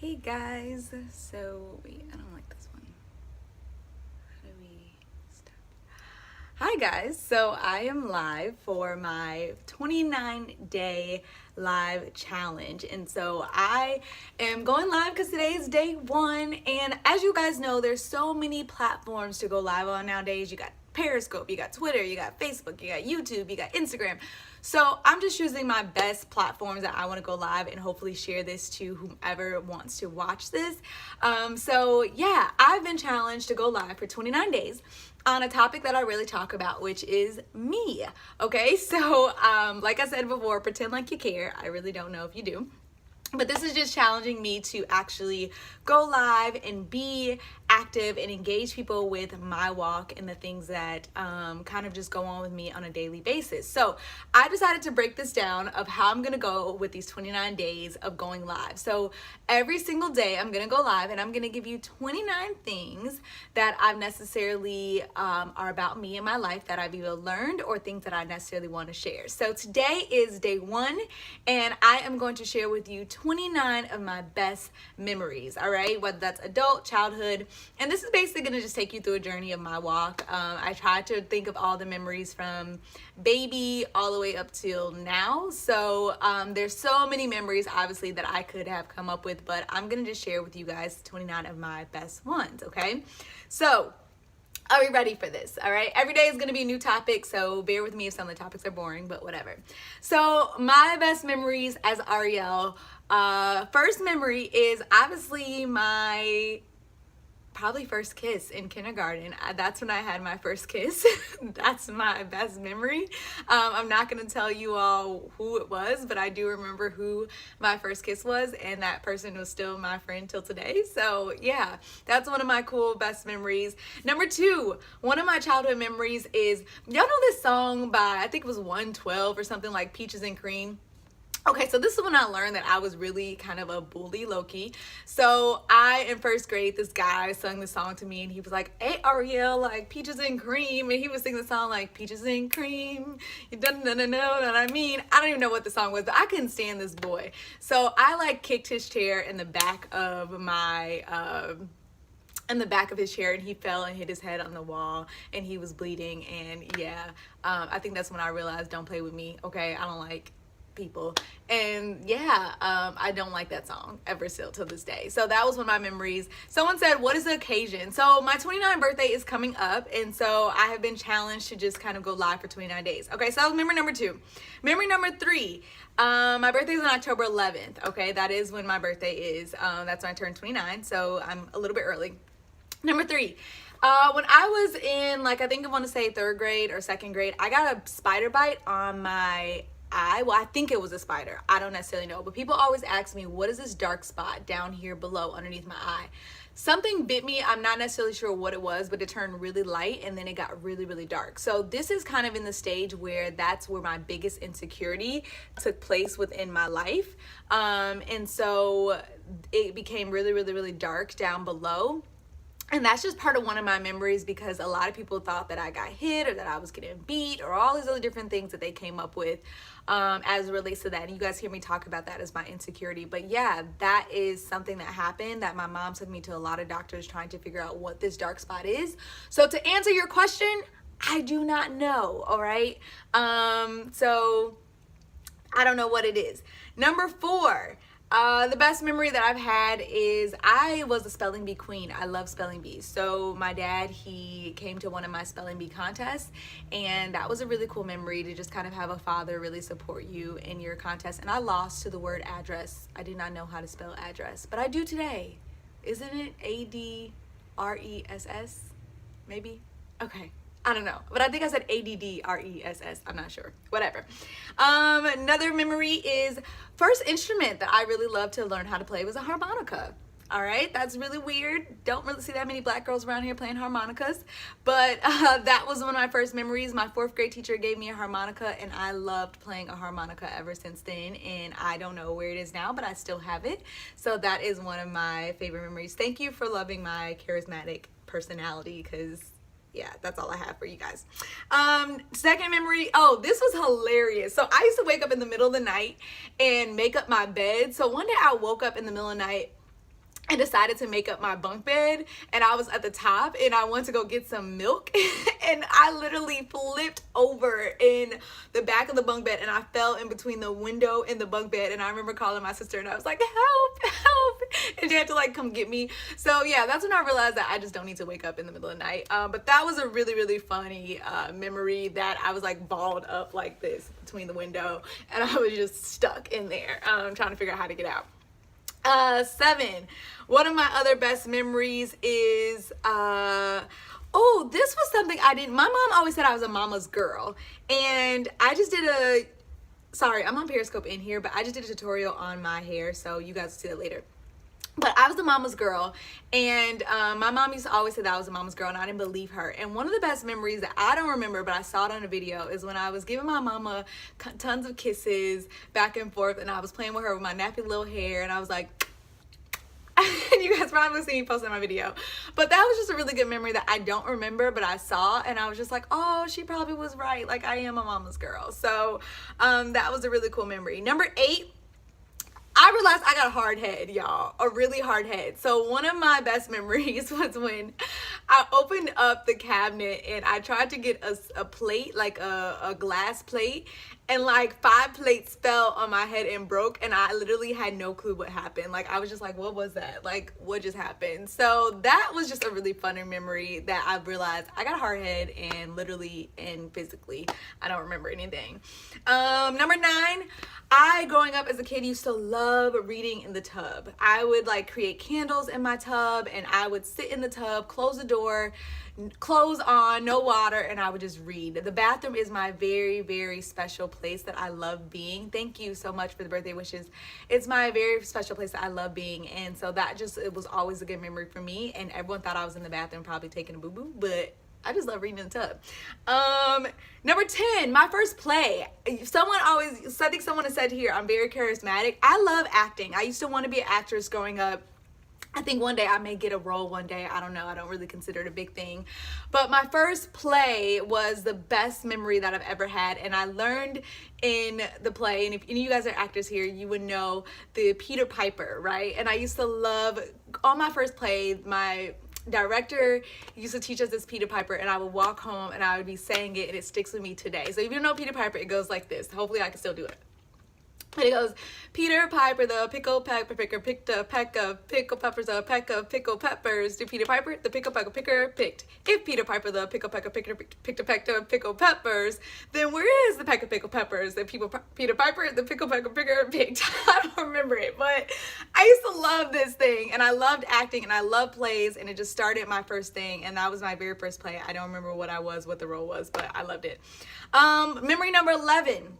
Hey guys, so wait, I don't like this one. How do we stop? Hi guys, so I am live for my 29-day live challenge, and so I am going live because today is day one. And as you guys know, there's so many platforms to go live on nowadays. You got Periscope, you got Twitter, you got Facebook, you got YouTube, you got Instagram. So I'm just choosing my best platforms that I want to go live and hopefully share this to whomever wants to watch this. So yeah, I've been challenged to go live for 29 days on a topic that I really talk about, which is me. Okay, so like I said before, pretend like you care. I really don't know if you do. But this is just challenging me to actually go live and be active and engage people with my walk and the things that kind of just go on with me on a daily basis. So I decided to break this down of how I'm gonna go with these 29 days of going live. So every single day I'm gonna go live and I'm gonna give you 29 things that I've necessarily are about me and my life that I've either learned or things that I necessarily want to share. So today is day one and I am going to share with you 29 of my best memories, all right? Whether that's adult, childhood, and this is basically gonna just take you through a journey of my walk. I tried to think of all the memories from baby all the way up till now. So there's so many memories, obviously, that I could have come up with, but I'm gonna just share with you guys 29 of my best ones, okay? So, are we ready for this? All right. Every day is going to be a new topic, so bear with me if some of the topics are boring, but whatever. So my best memories as Ariel. First memory is obviously my probably first kiss in kindergarten. That's when I had my first kiss. That's my best memory. I'm not going to tell you all who it was, but I do remember who my first kiss was, and that person was still my friend till today. So yeah, that's one of my cool best memories. Number two, one of my childhood memories is, y'all know this song by, I think it was 112 or something, like Peaches and Cream? Okay, so this is when I learned that I was really kind of a bully, low-key. So in first grade, this guy sung the song to me and he was like, "Hey Ariel, like peaches and cream," and he was singing the song like peaches and cream. You don't know what I mean. I don't even know what the song was, but I couldn't stand this boy. So I like kicked his chair in the back of his chair, and he fell and hit his head on the wall and he was bleeding. And yeah, I think that's when I realized, don't play with me, okay? I don't like people. And yeah, I don't like that song ever still till this day. So that was one of my memories. Someone said, what is the occasion? So my 29th birthday is coming up, and so I have been challenged to just kind of go live for 29 days. Okay, so that was memory number two. Memory number three, my birthday is on October 11th. Okay, that is when my birthday is. That's when I turned 29, so I'm a little bit early. Number three, when I was in, like, I think I want to say third grade or second grade, I got a spider bite on my eye. Well, I think it was a spider. I don't necessarily know, but people always ask me, what is this dark spot down here below underneath my eye? Something bit me. I'm not necessarily sure what it was, but it turned really light and then it got really, really dark. So this is kind of in the stage where that's where my biggest insecurity took place within my life. And so it became really, really, really dark down below. And that's just part of one of my memories, because a lot of people thought that I got hit or that I was getting beat or all these other different things that they came up with as it relates to that. And you guys hear me talk about that as my insecurity. But yeah, that is something that happened, that my mom took me to a lot of doctors trying to figure out what this dark spot is. So to answer your question, I do not know, all right? So I don't know what it is. Number four. The best memory that I've had is I was a spelling bee queen. I love spelling bees. So my dad, he came to one of my spelling bee contests, and that was a really cool memory to just kind of have a father really support you in your contest. And I lost to the word address. I did not know how to spell address, but I do today. Isn't it ADRESS? Maybe? Okay. I don't know, but I think I said ADDRESS. I'm not sure. Whatever. Another memory is first instrument that I really loved to learn how to play was a harmonica. All right, that's really weird. Don't really see that many black girls around here playing harmonicas, but that was one of my first memories. My fourth grade teacher gave me a harmonica, and I loved playing a harmonica ever since then, and I don't know where it is now, but I still have it. So that is one of my favorite memories. Thank you for loving my charismatic personality, because yeah, that's all I have for you guys. Second memory, oh, this was hilarious. So I used to wake up in the middle of the night and make up my bed. So one day I woke up in the middle of the night I decided to make up my bunk bed, and I was at the top and I went to go get some milk and I literally flipped over in the back of the bunk bed and I fell in between the window and the bunk bed. And I remember calling my sister and I was like, help, help, and she had to like come get me. So yeah, that's when I realized that I just don't need to wake up in the middle of the night. But that was a really funny memory, that I was like balled up like this between the window and I was just stuck in there trying to figure out how to get out. 7. One of my other best memories is oh, this was something I didn't. My mom always said I was a mama's girl, and I just did a, sorry, I'm on Periscope in here, but I just did a tutorial on my hair, so you guys will see that later. But I was the mama's girl, and my mom used to always say that I was a mama's girl, and I didn't believe her. And one of the best memories that I don't remember, but I saw it on a video, is when I was giving my mama tons of kisses back and forth, and I was playing with her with my nappy little hair, and I was like, and you guys probably see me posting my video. But that was just a really good memory that I don't remember, but I saw, and I was just like, oh, she probably was right. Like, I am a mama's girl. So that was a really cool memory. Number 8. I realized I got a hard head, y'all, a really hard head. So one of my best memories was when I opened up the cabinet and I tried to get a plate, like a glass plate, and like 5 plates fell on my head and broke, and I literally had no clue what happened. Like, I was just like, what was that? Like, what just happened? So that was just a really funny memory that I realized I got a hard head, and literally and physically I don't remember anything. Number 9, I, growing up as a kid, used to love reading in the tub. I would like create candles in my tub, and I would sit in the tub, close the door, clothes on, no water, and I would just read. The bathroom is my very special place that I love being. Thank you so much for the birthday wishes. It's my very special place that I love being, and so that just, it was always a good memory for me. And everyone thought I was in the bathroom probably taking a boo-boo, but I just love reading in the tub. Number 10, my first play. Someone always, I think someone has said here, I'm very charismatic. I love acting. I used to want to be an actress growing up. I think one day I may get a role one day. I don't know. I don't really consider it a big thing. But my first play was the best memory that I've ever had. And I learned in the play, and if any of you guys are actors here, you would know the Peter Piper, right? And I used to love, on my first play, my director used to teach us this Peter Piper, and I would walk home and I would be saying it, and it sticks with me today. So if you don't know Peter Piper, it goes like this. Hopefully I can still do it. But it goes, Peter Piper the pickle pepper picker picked a peck of pickle peppers, a peck of pickle peppers. To Peter Piper, the pickle pecker picker picked. If Peter Piper the pickle pecker picker picked a peck of pickle peppers, then where is the peck of pickle peppers that Peter Piper the pickle pecker picker picked? I don't remember it, but I used to love this thing, and I loved acting, and I love plays, and it just started my first thing, and that was my very first play. I don't remember what the role was, but I loved it. Memory number 11.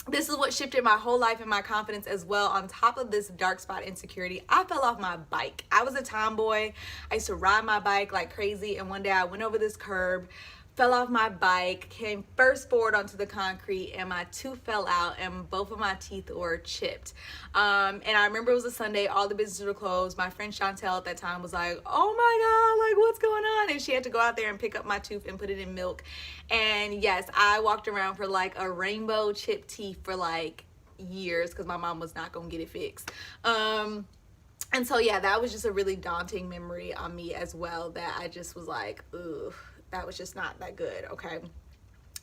This is what shifted my whole life and my confidence as well. On top of this dark spot insecurity, I fell off my bike. I was a tomboy. I used to ride my bike like crazy, and one day I went over this curb, fell off my bike, came first forward onto the concrete, and my tooth fell out, and both of my teeth were chipped. And I remember it was a Sunday, all the businesses were closed. My friend Chantel at that time was like, oh my God, like what's going on? And she had to go out there and pick up my tooth and put it in milk. And yes, I walked around for like a rainbow chipped teeth for like years because my mom was not gonna get it fixed. And so yeah, that was just a really daunting memory on me as well, that I just was like, ugh, that was just not that good. Okay.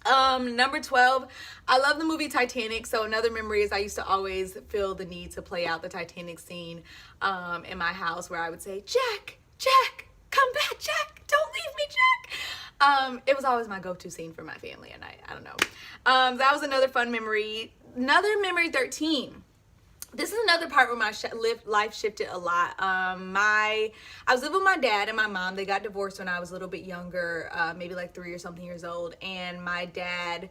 Number 12, I love the movie Titanic. So another memory is I used to always feel the need to play out the Titanic scene in my house, where I would say, Jack, come back, Jack, don't leave me, Jack. It was always my go-to scene for my family at night. I don't know. That was another fun memory. Another memory, 13. This is another part where my life shifted a lot. I was living with my dad and my mom. They got divorced when I was a little bit younger, maybe like 3 or something years old. And my dad,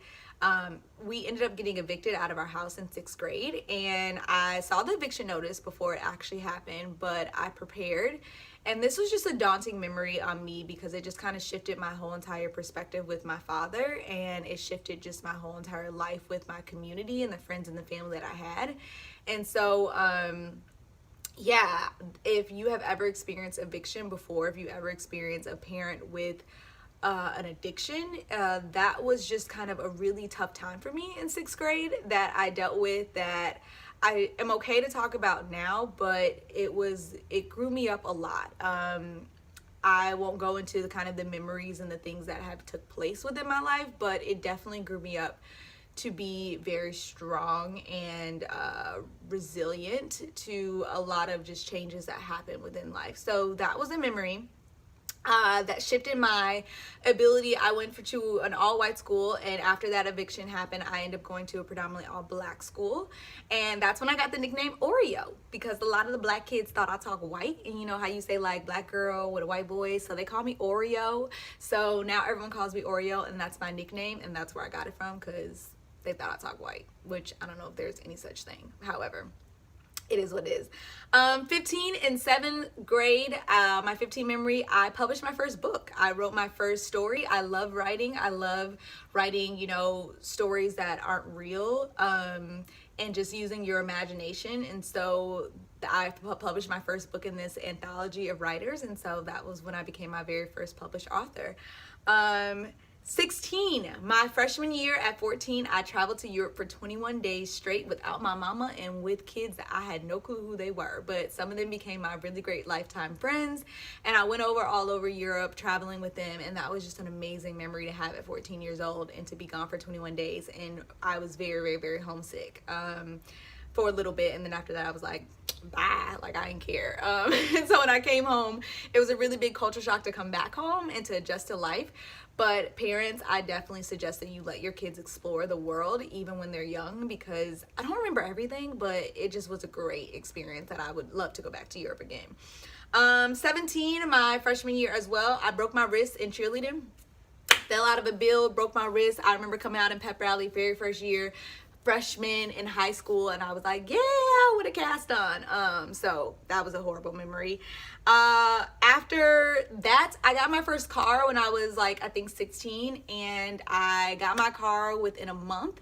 we ended up getting evicted out of our house in 6th grade. And I saw the eviction notice before it actually happened, but I prepared. And this was just a daunting memory on me because it just kind of shifted my whole entire perspective with my father, and it shifted just my whole entire life with my community and the friends and the family that I had. And so, yeah, if you have ever experienced eviction before, if you ever experienced a parent with an addiction, that was just kind of a really tough time for me in 6th grade that I dealt with, that I am okay to talk about now, but it grew me up a lot. I won't go into the kind of the memories and the things that have took place within my life, but it definitely grew me up to be very strong and resilient to a lot of just changes that happen within life. So that was a memory. That shifted my ability. I went to an all-white school, and after that eviction happened, I ended up going to a predominantly all-black school, and that's when I got the nickname Oreo, because a lot of the black kids thought I talk white, and you know how you say like black girl with a white boy, so they call me Oreo. So now everyone calls me Oreo, and that's my nickname, and that's where I got it from, because they thought I talk white, which I don't know if there's any such thing. However, it is what it is. 15 in 7th grade, my 15 memory, I published my first book. I wrote my first story. I love writing. I love writing, you know, stories that aren't real, and just using your imagination. And so I published my first book in this anthology of writers. And so that was when I became my very first published author. 16, my freshman year at 14, I traveled to Europe for 21 days straight without my mama and with kids that I had no clue who they were, but some of them became my really great lifetime friends, and I went all over Europe traveling with them, and that was just an amazing memory to have at 14 years old and to be gone for 21 days, and I was very, very, very homesick for a little bit, and then after that I was like, bye, like I didn't care. And so when I came home, it was a really big culture shock to come back home and to adjust to life. But parents, I definitely suggest that you let your kids explore the world even when they're young, because I don't remember everything, but it just was a great experience that I would love to go back to Europe again. 17, my freshman year as well, I broke my wrist in cheerleading. Fell out of a build, broke my wrist. I remember coming out in pep rally very first year, freshman in high school, and I was like, yeah, with a cast on. So that was a horrible memory. After that, I got my first car when I was like, I think 16, and I got my car within a month.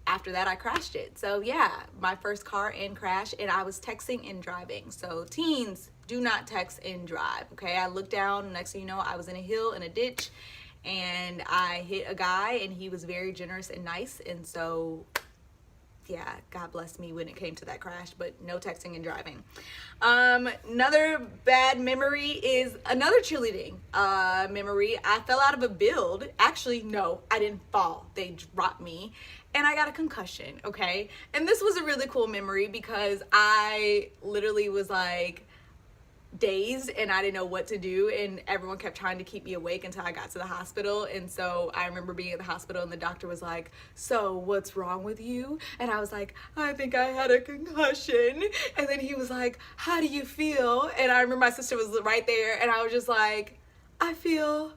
After that, I crashed it. So yeah, my first car and crash, and I was texting and driving. So teens, do not text and drive, okay? I looked down, next thing you know, I was in a hill in a ditch, and I hit a guy, and he was very generous and nice, and so yeah, God bless me when it came to that crash, but no texting and driving. Another bad memory is another cheerleading memory. I fell out of a build. Actually, no, I didn't fall. They dropped me, and I got a concussion, okay? And this was a really cool memory because I literally was like, dazed, and I didn't know what to do, and everyone kept trying to keep me awake until I got to the hospital. And so I remember being at the hospital, and the doctor was like, so what's wrong with you? And I was like, I think I had a concussion. And then he was like, how do you feel? And I remember my sister was right there, and I was just like, I feel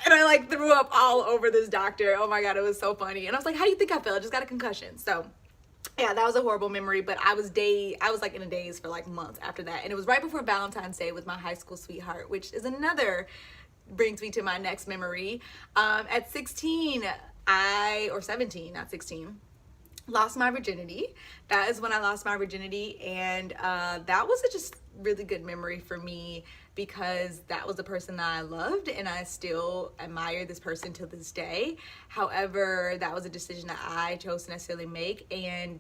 and I like threw up all over this doctor. Oh my God, it was so funny. And I was like, how do you think I feel? I just got a concussion. So yeah, that was a horrible memory, but I was like in a daze for like months after that. And it was right before Valentine's Day with my high school sweetheart, which is brings me to my next memory. At 16, or 17, not 16, lost my virginity. That is when I lost my virginity, and that was a just really good memory for me because that was the person that I loved, and I still admire this person to this day. However, that was a decision that I chose to necessarily make, and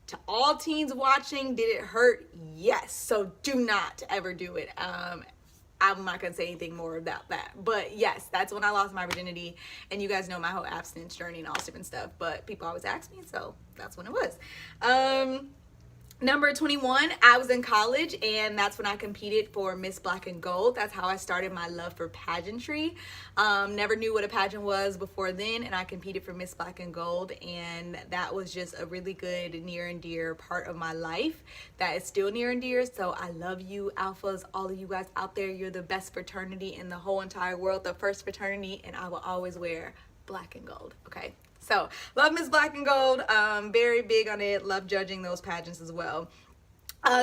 to all teens watching, did it hurt? Yes. So do not ever do it. I'm not gonna say anything more about that, but yes, that's when I lost my virginity, and you guys know my whole abstinence journey and all this different stuff, but people always ask me, so that's when it was. Number 21, I was in college, and that's when I competed for Miss Black and Gold. That's how I started my love for pageantry. Never knew what a pageant was before then, and I competed for Miss Black and Gold, and that was just a really good near and dear part of my life that is still near and dear. So I love you, alphas, all of you guys out there. You're the best fraternity in the whole entire world, the first fraternity, and I will always wear black and gold, okay? So love Miss Black and Gold, very big on it, love judging those pageants as well.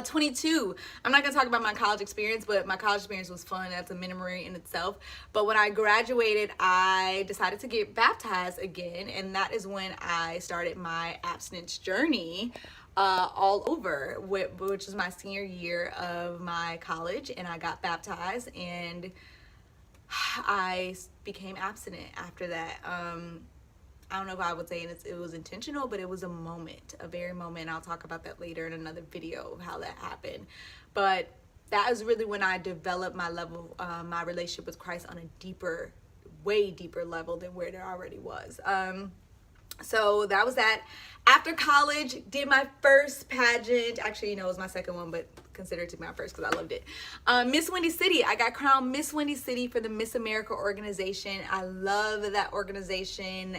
22, I'm not gonna talk about my college experience, but my college experience was fun. That's a memory in itself. But when I graduated, I decided to get baptized again, and that is when I started my abstinence journey all over, which was my senior year of my college, and I got baptized, and I became abstinent after that. I don't know if I would say it was intentional, but it was a moment, a very moment. I'll talk about that later in another video of how that happened. But that is really when I developed my level, my relationship with Christ on a deeper, way deeper level than where it already was. So that was that. After college, did my first pageant. Actually, it was my second one, but consider it to be my first because I loved it. Miss Windy City. I got crowned Miss Windy City for the Miss America organization. I love that organization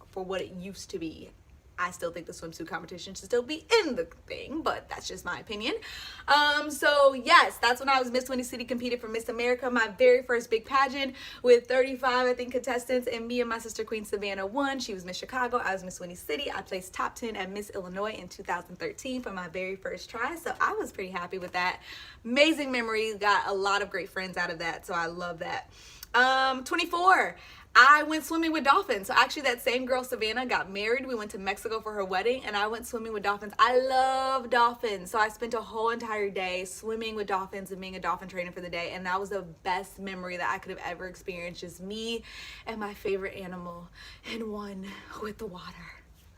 for what it used to be. I still think the swimsuit competition should still be in the thing, but that's just my opinion. So yes, that's when I was Miss Windy City, competed for Miss America, my very first big pageant with 35, I think, contestants, and me and my sister Queen Savannah won. She was Miss Chicago, I was Miss Windy City. I placed top 10 at Miss Illinois in 2013 for my very first try, so I was pretty happy with that. Amazing memories, got a lot of great friends out of that, so I love that. 24. I went swimming with dolphins. So actually that same girl, Savannah, got married. We went to Mexico for her wedding and I went swimming with dolphins. I love dolphins. So I spent a whole entire day swimming with dolphins and being a dolphin trainer for the day. And that was the best memory that I could have ever experienced. Just me and my favorite animal in one with the water.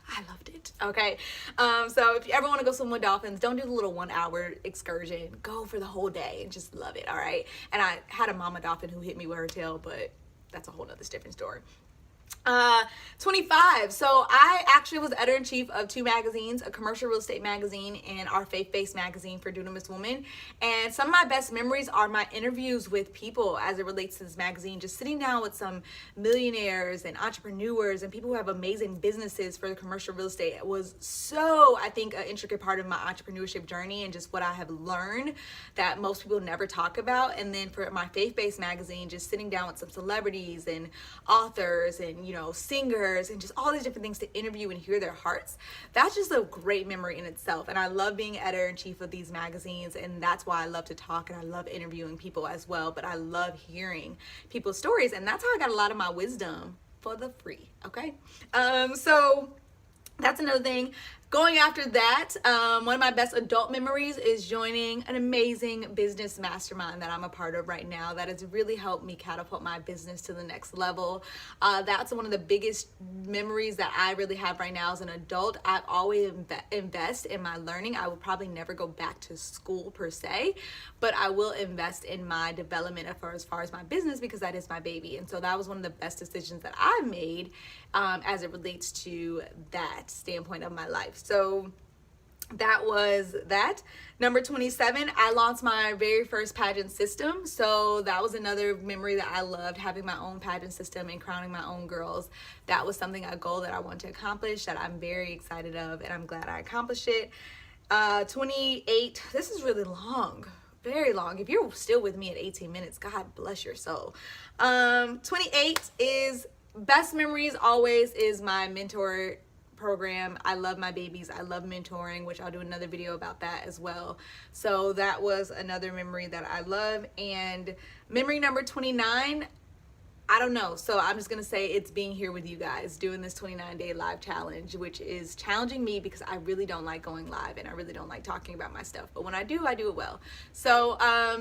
I loved it. Okay. So if you ever want to go swim with dolphins, don't do the little 1 hour excursion. Go for the whole day and just love it. All right. And I had a mama dolphin who hit me with her tail, but that's a whole nother different story. 25. So I actually was editor-in-chief of 2 magazines, a commercial real estate magazine and our faith-based magazine for Dunamis Woman. And some of my best memories are my interviews with people as it relates to this magazine, just sitting down with some millionaires and entrepreneurs and people who have amazing businesses for the commercial real estate. It was so, I think, an intricate part of my entrepreneurship journey and just what I have learned that most people never talk about. And then for my faith-based magazine, just sitting down with some celebrities and authors and singers and just all these different things to interview and hear their hearts. That's just a great memory in itself. And I love being editor-in-chief of these magazines, and that's why I love to talk and I love interviewing people as well. But I love hearing people's stories, and that's how I got a lot of my wisdom for the free. Okay. So that's another thing. Going after that, one of my best adult memories is joining an amazing business mastermind that I'm a part of right now that has really helped me catapult my business to the next level. That's one of the biggest memories that I really have right now as an adult. I've always invest in my learning. I will probably never go back to school per se, but I will invest in my development as far as my business because that is my baby. And so that was one of the best decisions that I've made as it relates to that standpoint of my life. So that was that. Number 27, I launched my very first pageant system. So that was another memory that I loved, having my own pageant system and crowning my own girls. That was a goal that I want to accomplish that I'm very excited of, and I'm glad I accomplished it. 28, this is really long. Very long. If you're still with me at 18 minutes, God bless your soul. 28 is best memories always is my mentor program. I love my babies. I love mentoring, which I'll do another video about that as well. So that was another memory that I love. And memory number 29, I don't know. So I'm just going to say it's being here with you guys doing this 29-day live challenge, which is challenging me because I really don't like going live and I really don't like talking about my stuff. But when I do it well. So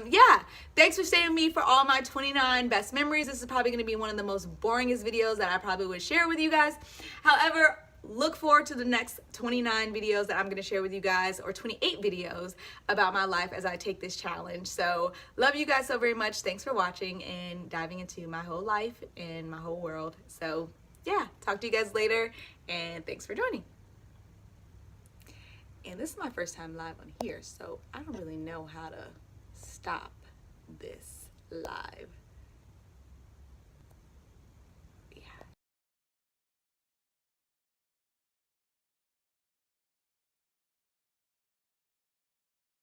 yeah, thanks for staying with me for all my 29 best memories. This is probably going to be one of the most boringest videos that I probably would share with you guys. However, look forward to the next 29 videos that I'm going to share with you guys, or 28 videos about my life as I take this challenge. So love you guys so very much. Thanks for watching and diving into my whole life and my whole world. So yeah, talk to you guys later, and thanks for joining. And this is my first time live on here, so I don't really know how to stop this live.